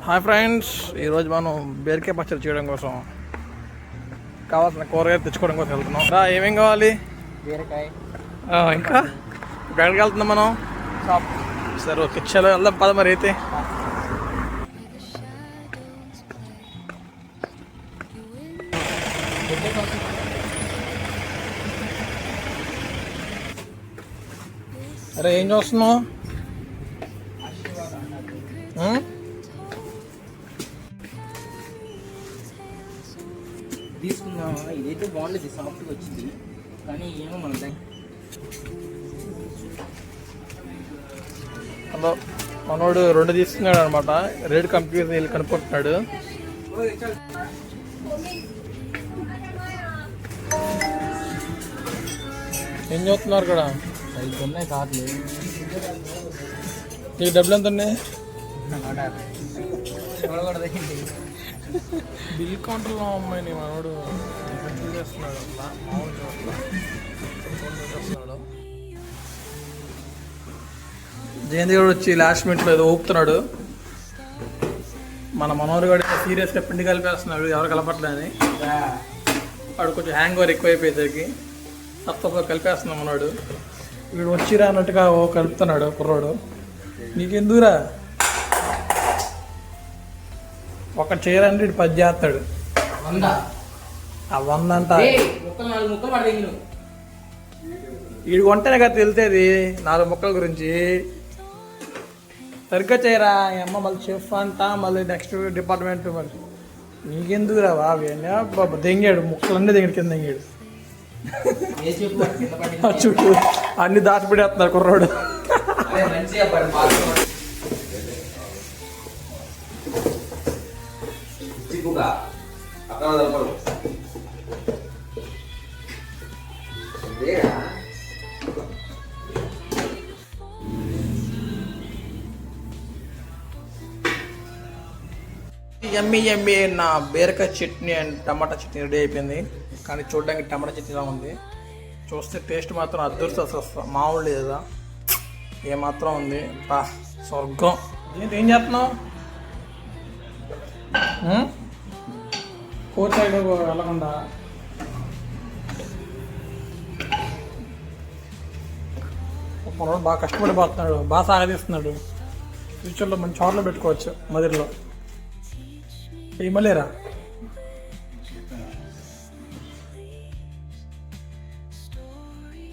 Hi friends, ఈరోజు మనం బీరకాయ పచ్చడి చేయడం కోసం కావాల్సిన కూరగాయలు తెచ్చుకోవడం కోసం వెళ్తున్నాం. ఏమేం కావాలి? బీరకాయ. ఇంకా ఎక్కడికి వెళ్తున్నాం మనం? షాప్. సరే, ఓకే, చలో వెళ్దాం పద. మరి అయితే అరే ఏం చూస్తున్నావు? తీసుకుందాం. ఇదైతే బాగుండేది, సాఫ్ట్గా వచ్చింది. కానీ ఏమో మన హలో, మనోడు 2 తీసుకున్నాడు అనమాట. రేట్ కంప్యూటర్ వెళ్ళి కనుక్కుంటున్నాడు. ఏం చూస్తున్నారు ఇక్కడ? 5 ఉన్నాయి కార్లు. నీకు డబ్బులు ఎంత ఉన్నాయి? బిల్ కౌంటర్లో అమ్మాయి నీ మనోడు చేస్తున్నాడు. జయంతి గారు వచ్చి లాస్ట్ మినిట్లో ఏదో ఊపుతున్నాడు. మన మనోడు గారు సీరియస్గా పిండి కలిపేస్తున్నాడు, ఎవరు కలపట్లేదని. వాడు కొంచెం హ్యాంగ్ ఓవర్ ఎక్కువైపోయేసరికి తప్ప కలిపేస్తున్నాం మనోడు. వీడు వచ్చిరా అన్నట్టుగా కలుపుతున్నాడు కుర్రోడు. నీకెందుకురా ఒక చీరంటే ఇటు 10 చేస్తాడు. 100 అంట. వీడు కొంటేనే కదా తెలిసేది 4 ముక్కల గురించి. సరిగ్గా చేయరా అమ్మ, మళ్ళీ చెఫ్ అంట, మళ్ళీ నెక్స్ట్ డిపార్ట్మెంట్. మరి నీకెందుకు రా బాబు? దెంగాడు ముక్కలన్నీ దగ్గర కింద దెంగాడు. చుట్టూ అన్ని దాచిపెట్టేస్తున్నారు కుర్రోడు. ఎమ్మి ఎమ్మి నా బీరకాయ chutney and tomato chutney ready అయిపోయింది. కానీ చూడడానికి టమాటా చట్నీలా ఉంది. చూస్తే టేస్ట్ మాత్రం అదృష్టం, అసలు మామూలు లేదా ఏమాత్రం ఉంది. స్వర్గం. ఏం చేస్తున్నావు? కోచ్ సైడ్ వెళ్ళకుండా మనోడు బాగా కష్టపడిపోతున్నాడు, బాగా సాగదీస్తున్నాడు. ఫ్యూచర్లో మంచి చోట్ల పెట్టుకోవచ్చు మదిరిలో. ఏమలేరా?